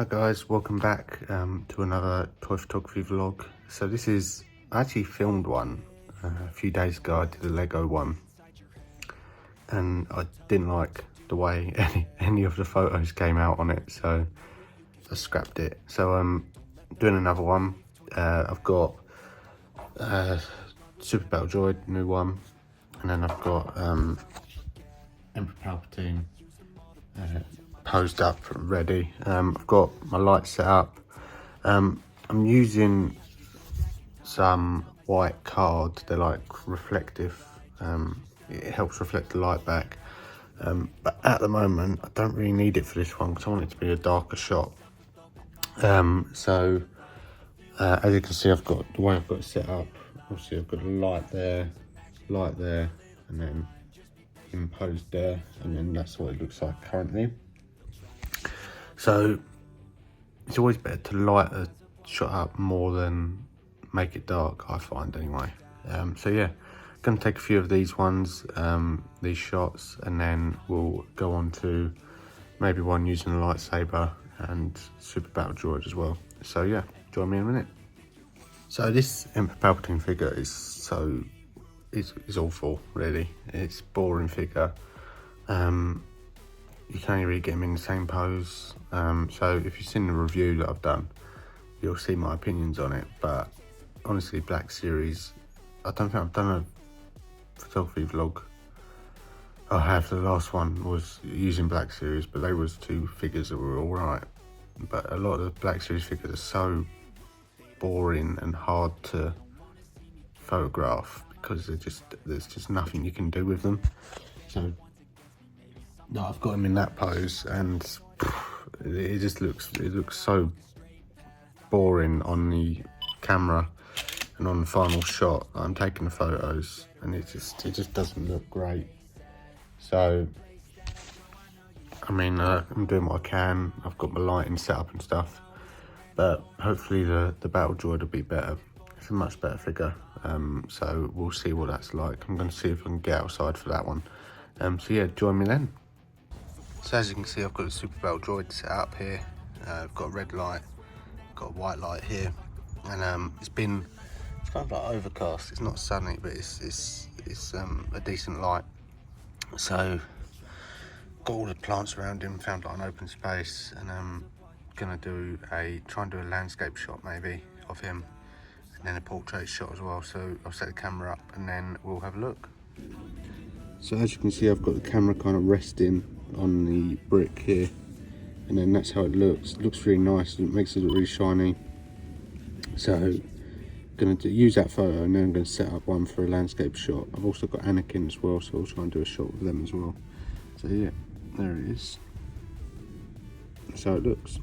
Hi guys, welcome back to another toy photography vlog. So I actually filmed one a few days ago. I did a Lego one and I didn't like the way any of the photos came out on it, so I scrapped it. So I'm doing another one. I've got Super Battle Droid, new one, and then I've got Emperor Palpatine posed up, ready. I've got my lights set up. I'm using some white card. They're like reflective. It helps reflect the light back. But at the moment, I don't really need it for this one because I want it to be a darker shot. So as you can see, I've got the way I've got it set up. Obviously, I've got a light there, and then imposed there, and then that's what it looks like currently. So it's always better to light a shot up more than make it dark, I find anyway. So yeah, gonna take a few of these ones, these shots, and then we'll go on to maybe one using a lightsaber and Super Battle Droid as well. So yeah, join me in a minute. So this Emperor Palpatine figure is awful, really. It's a boring figure. You can only really get him in the same pose. So if you've seen the review that I've done, you'll see my opinions on it. But honestly, Black Series, I don't think I've done a photography vlog. I have. The last one was using Black Series, but they was two figures that were all right. But a lot of the Black Series figures are so boring and hard to photograph because there's just nothing you can do with them. So no, I've got him in that pose, and it looks so boring on the camera and on the final shot. I'm taking the photos, and it just doesn't look great. So I mean, I'm doing what I can. I've got my lighting set up and stuff, but hopefully the Battle Droid will be better. It's a much better figure. So we'll see what that's like. I'm going to see if I can get outside for that one. So yeah, join me then. So as you can see, I've got a Super Battle Droid set up here. I've got a red light, got a white light here, and it's kind of like overcast. It's not sunny, but it's a decent light. So got all the plants around him, found like an open space, and I'm gonna try and do a landscape shot maybe of him, and then a portrait shot as well. So I'll set the camera up and then we'll have a look. So as you can see, I've got the camera kind of resting on the brick here, and then that's how it looks. It looks really nice, and it makes it look really shiny. So I'm going to use that photo, and then I'm going to set up one for a landscape shot. I've also got Anakin as well, so I'll try and do a shot with them as well. So yeah, there it is. That's how it looks.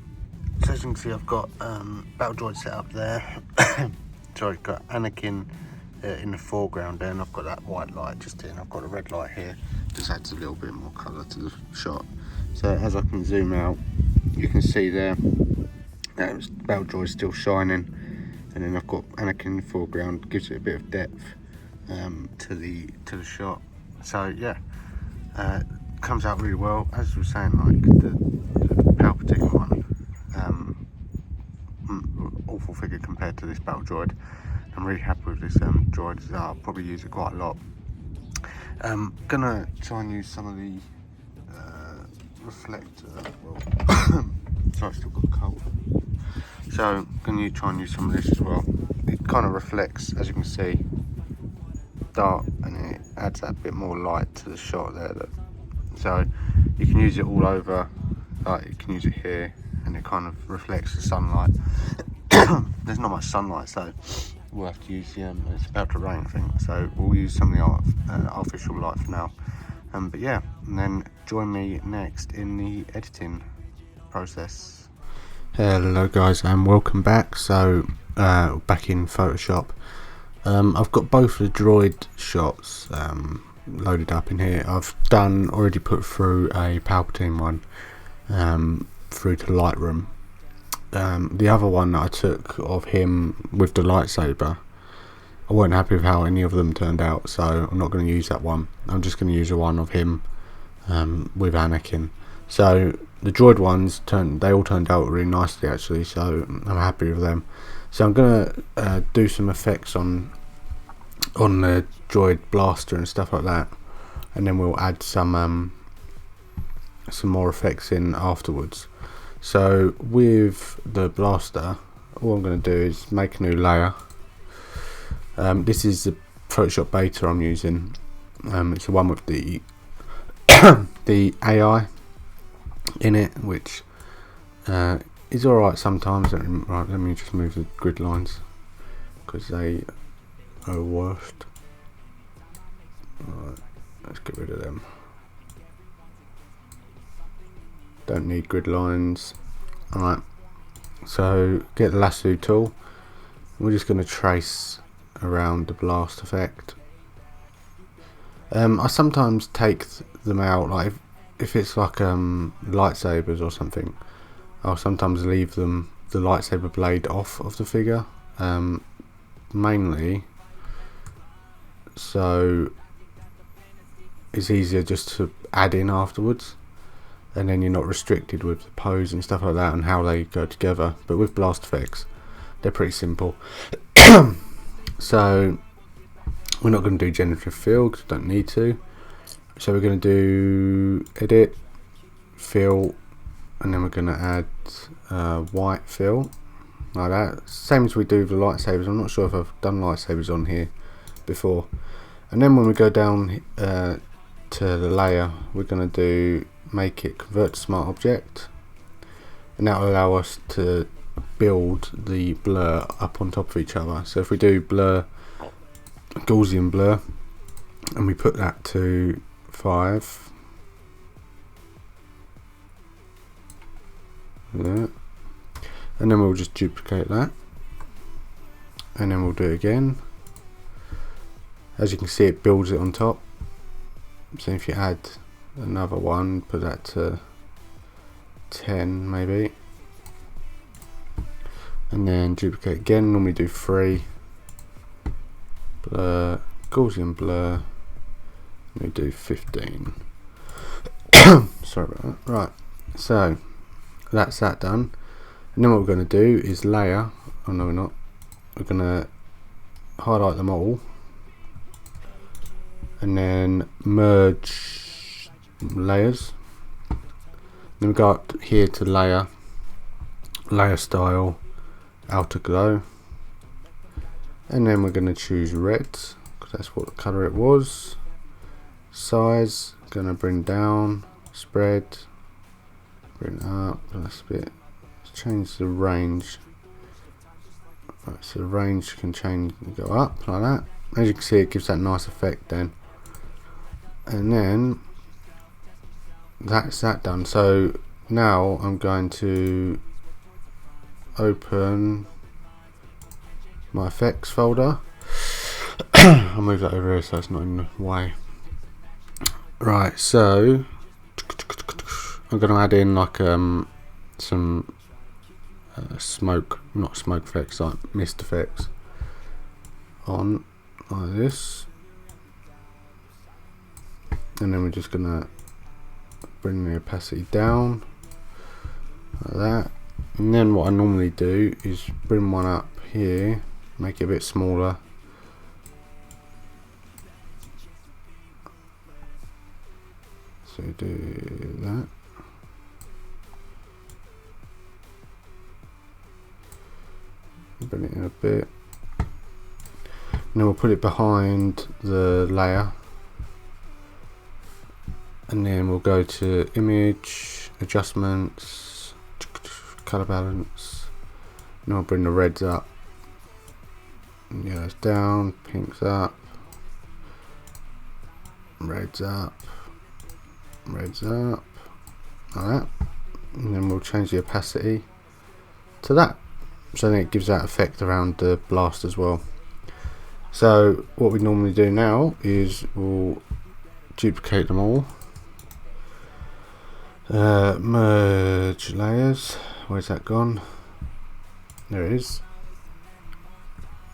So as you can see, I've got Battle Droid set up there. So I've got Anakin in the foreground there, and I've got that white light just here, and I've got a red light here. Just adds a little bit more colour to the shot. So as I can zoom out, you can see there that Battle Droid still shining, and then I've got Anakin in the foreground, gives it a bit of depth to the shot. So yeah, comes out really well. As we were saying, like the Palpatine one, awful figure compared to this Battle Droid. I'm really happy with this droid. I'll probably use it quite a lot. Gonna try and use some of the reflector. Well, sorry, I still got a cold. So gonna try and use some of this as well. It kind of reflects, as you can see, dark, and it adds that bit more light to the shot there. So you can use it all over. Like you can use it here, and it kind of reflects the sunlight. There's not much sunlight, so we'll have to use it's about to rain, I think, so we'll use some of the artificial light for now. But yeah, and then join me next in the editing process. Hello guys, and welcome back. So back in Photoshop. I've got both the droid shots loaded up in here. I've already put through a Palpatine one through to Lightroom. The other one that I took of him with the lightsaber, I wasn't happy with how any of them turned out, so I'm not going to use that one. I'm just going to use the one of him with Anakin. So the droid ones they all turned out really nicely actually, so I'm happy with them. So I'm gonna do some effects on the droid blaster and stuff like that, and then we'll add some more effects in afterwards. So with the blaster, all I'm going to do is make a new layer. This is the Photoshop beta I'm using. It's the one with the the AI in it, which is alright sometimes. Right, let me just move the grid lines because they are worst. Right, let's get rid of them. Don't need grid lines. Alright, so get the lasso tool. We're just going to trace around the blast effect. I sometimes take them out, like if it's like lightsabers or something, I'll sometimes leave the lightsaber blade off of the figure, mainly so it's easier just to add in afterwards, and then you're not restricted with the pose and stuff like that and how they go together. But with blast effects, they're pretty simple. So we're not going to do generative fill because we don't need to. So we're going to do edit, fill, and then we're going to add white fill, like that. Same as we do with the lightsabers. I'm not sure if I've done lightsabers on here before. And then when we go down to the layer, we're going to do make it convert to smart object, and that will allow us to build the blur up on top of each other. So if we do blur, Gaussian blur, and we put that to 5, there, and then we'll just duplicate that, and then we'll do it again. As you can see, it builds it on top. So if you add another one, put that to 10 maybe, and then duplicate again. Normally do 3, blur, Gaussian blur, and we do 15. Sorry about that. Right, so that's that done, and then what we're going to do is layer. Oh no, we're not. We're going to highlight them all, and then merge layers. Then we go up here to layer style, outer glow, and then we're going to choose red because that's what colour it was. Size, going to bring down, spread, bring up. That's a bit. Let's change the range. Right, so the range can change, go up like that. As you can see, it gives that nice effect then. And then that's that done. So now I'm going to open my effects folder. I'll move that over here so it's not in the way. Right, so I'm going to add in like some not smoke effects, like mist effects on like this. And then we're just gonna bring the opacity down like that. And then what I normally do is bring one up here, make it a bit smaller. So do that. Bring it in a bit. And then we'll put it behind the layer. And then we'll go to image, adjustments, color balance. And I'll bring the reds up, yellows down, pinks up, reds up, like that. And then we'll change the opacity to that, so then it gives that effect around the blast as well. So what we normally do now is we'll duplicate them all. Merge layers, where's that gone? There it is.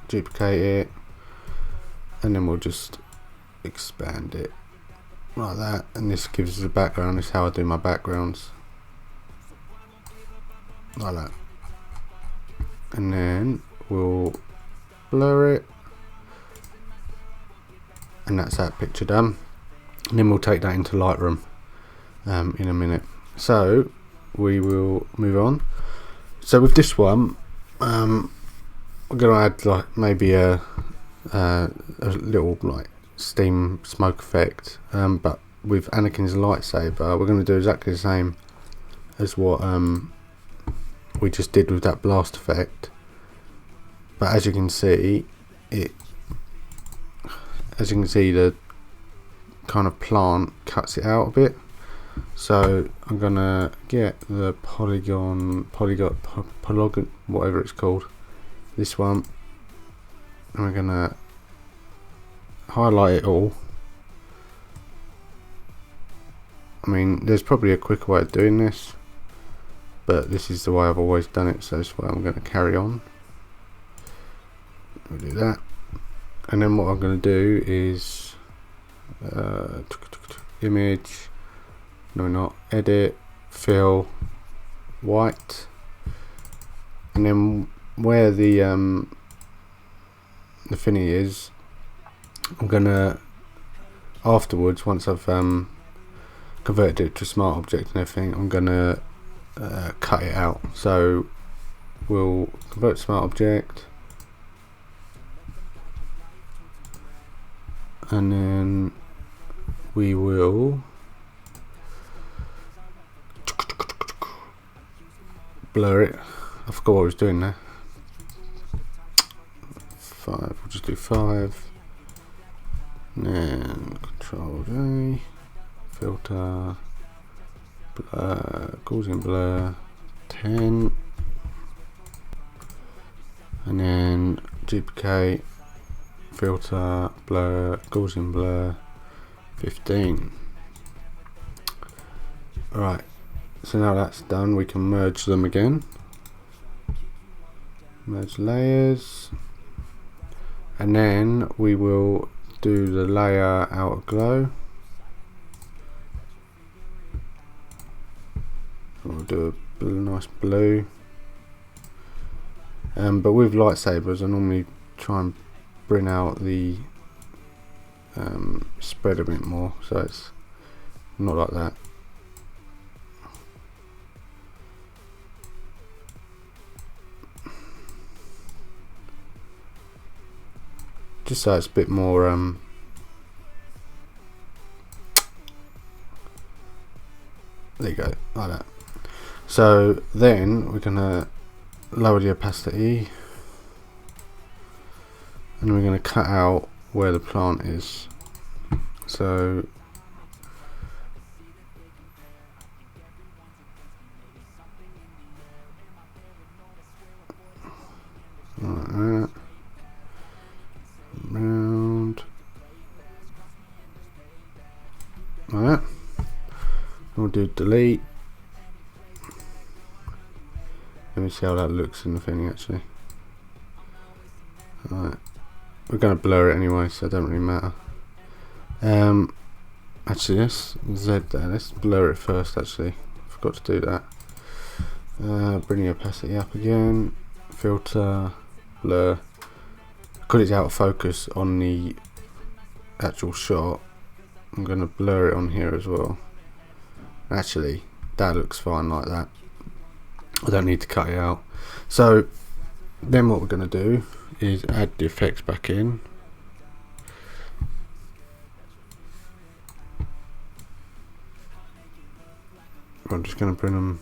Duplicate it, and then we'll just expand it like that, and this gives us a background. This is how I do my backgrounds. like that, and then we'll blur it, and that's that picture done. And then we'll take that into Lightroom in a minute. So we will move on. So with this one, I'm gonna add like maybe a little like steam smoke effect, but with Anakin's lightsaber we're going to do exactly the same as what we just did with that blast effect, but as you can see the kind of plant cuts it out a bit. So I'm gonna get the polygon, whatever it's called, this one, and we're gonna highlight it all. I mean, there's probably a quicker way of doing this, but this is the way I've always done it, so that's why I'm going to carry on. We'll do that, and then what I'm going to do is image, no not, edit, fill, white, and then where the thingy is, I'm going to afterwards, once I've converted it to smart object and everything, I'm gonna cut it out. So we'll convert to smart object, and then we will blur it. I forgot what I was doing there. 5, we'll just do 5, and then Control J, filter, blur, Gaussian blur 10, and then duplicate, filter, blur, Gaussian blur 15. Alright, so now that's done, we can merge them again. Merge layers, and then we will do the layer outer glow. We'll do a nice blue, but with lightsabers I normally try and bring out the spread a bit more, so it's not like that. Just so it's a bit more there you go, like that. So then we're gonna lower the opacity, and we're gonna cut out where the plant is. So like that, round, like that. We'll do delete. Let me see how that looks in the thing actually. Alright, we're going to blur it anyway, so it doesn't really matter. Actually, let's Z there. Let's blur it first. Actually, forgot to do that. Bring the opacity up again. Filter, blur. Because it's out of focus on the actual shot, I'm going to blur it on here as well. Actually, that looks fine like that. I don't need to cut it out. So then what we're going to do is add the effects back in. I'm just going to bring them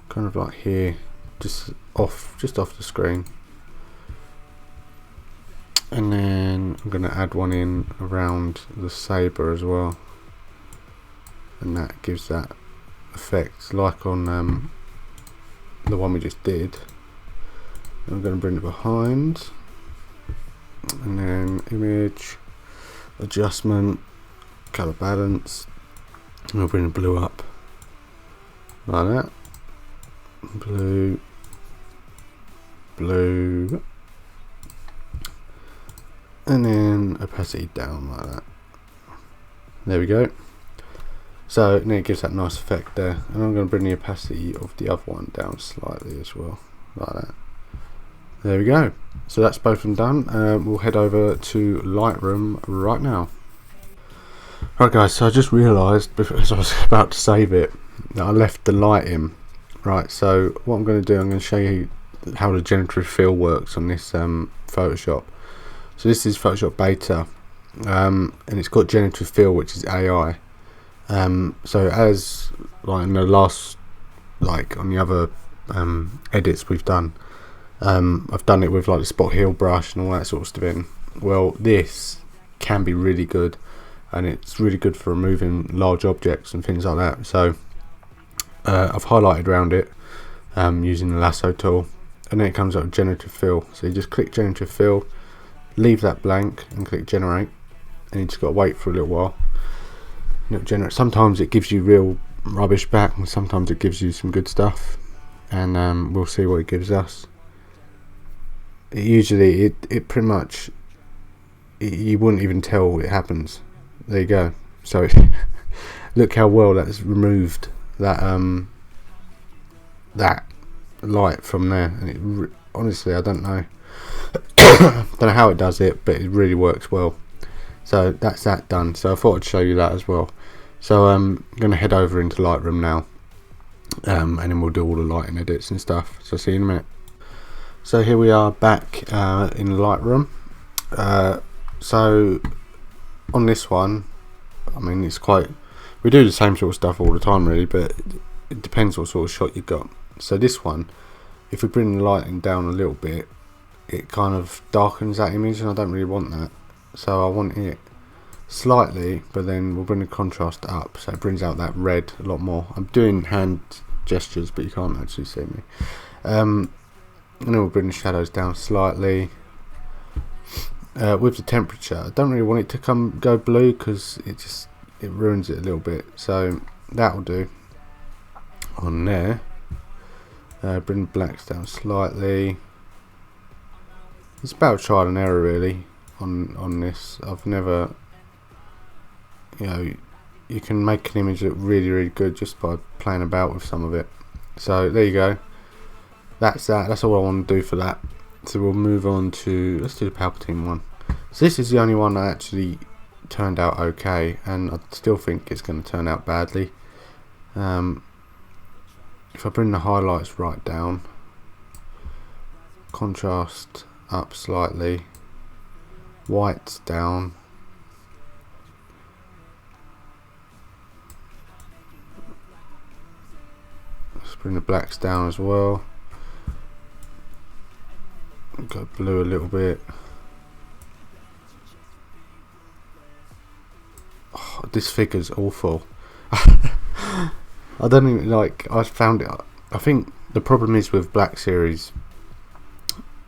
kind of like here, just off the screen, and then I'm going to add one in around the saber as well, and that gives that effect like on the one we just did. I'm going to bring it behind, and then image, adjustment, color balance, and we'll bring the blue up like that. Blue, blue, and then opacity down like that. There we go. So now it gives that nice effect there. And I'm going to bring the opacity of the other one down slightly as well, like that. There we go. So that's both of them done. We'll head over to Lightroom right now. Right guys, so I just realised, as I was about to save it, that I left the light in. Right, so what I'm going to do, I'm going to show you how the generative fill works on this Photoshop. So this is Photoshop Beta, and it's got generative fill, which is AI. So as like in the last, like on the other edits we've done, I've done it with like the spot heal brush and all that sort of stuff. Well, this can be really good, and it's really good for removing large objects and things like that. So I've highlighted around it using the lasso tool, and then it comes up with generative fill. So you just click generative fill, leave that blank and click generate, and you just got to wait for a little while. It'll generate. Sometimes it gives you real rubbish back, and sometimes it gives you some good stuff, and we'll see what it gives us. It pretty much, you wouldn't even tell it happens. There you go. So look how well that's removed that that light from there, and honestly I don't know don't know how it does it, but it really works well. So that's that done. So I thought I'd show you that as well. So I'm going to head over into Lightroom now, and then we'll do all the lighting edits and stuff. So see you in a minute. So here we are back in Lightroom. So on this one, I mean, it's quite, we do the same sort of stuff all the time really, but it depends what sort of shot you got. So this one, if we bring the lighting down a little bit, it kind of darkens that image, and I don't really want that. So I want it slightly, but then we'll bring the contrast up so it brings out that red a lot more. I'm doing hand gestures, but you can't actually see me. And then we'll bring the shadows down slightly. With the temperature, I don't really want it to go blue, because it ruins it a little bit. So that will do on there. Bring the blacks down slightly. It's about trial and error really on this. I've never, you can make an image look really, really good just by playing about with some of it. So there you go. That's that. That's all I want to do for that. So we'll move on to, let's do the Palpatine one. So this is the only one that actually turned out okay, and I still think it's going to turn out badly. If I bring the highlights right down, contrast up slightly, whites down, let's bring the blacks down as well, go blue a little bit. Oh, this figure's awful. I don't even I found it, I think the problem is with Black Series,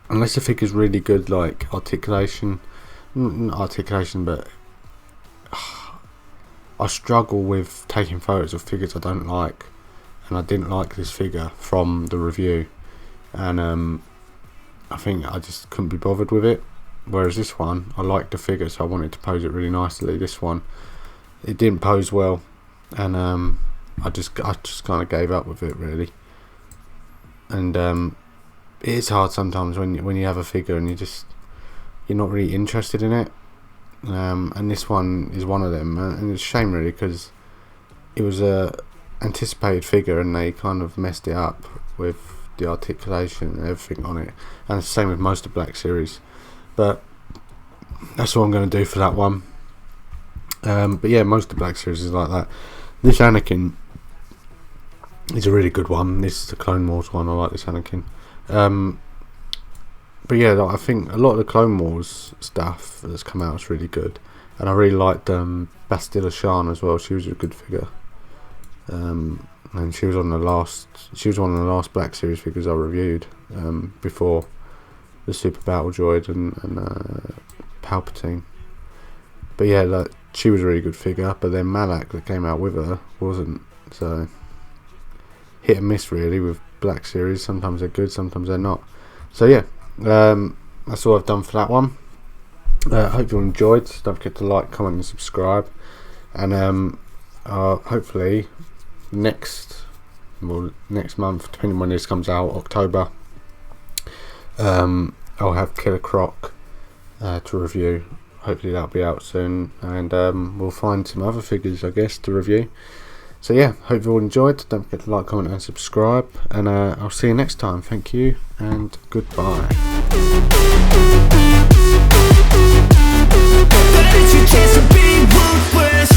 unless the figure's really good, like articulation, not articulation, but I struggle with taking photos of figures I don't like, and I didn't like this figure from the review, and I think I just couldn't be bothered with it. Whereas this one, I liked the figure, so I wanted to pose it really nicely. This one, it didn't pose well, and I just kind of gave up with it really. And it is hard sometimes when you have a figure and you're not really interested in it, and this one is one of them, and it's a shame really, because it was a anticipated figure and they kind of messed it up with the articulation and everything on it, and it's the same with most of Black Series. But that's what I'm going to do for that one. But yeah, most of Black Series is like that. This Anakin is a really good one. This is the Clone Wars one. I like this Anakin. But yeah, I think a lot of the Clone Wars stuff that's come out is really good, and I really liked Bastila Shan as well. She was a good figure, and she was one of the last Black Series figures I reviewed before the Super Battle Droid and Palpatine. But yeah, she was a really good figure, but then Malak that came out with her wasn't. So hit and miss really with Black Series. Sometimes they're good, sometimes they're not. So yeah, that's all I've done for that one. I hope you enjoyed. Don't forget to like, comment and subscribe, and hopefully next month, depending when this comes out, October, I'll have Killer Croc to review. Hopefully that'll be out soon, and we'll find some other figures, I guess, to review. So yeah, hope you all enjoyed. Don't forget to like, comment and subscribe, and I'll see you next time. Thank you and goodbye. But it's your chance to be ruthless.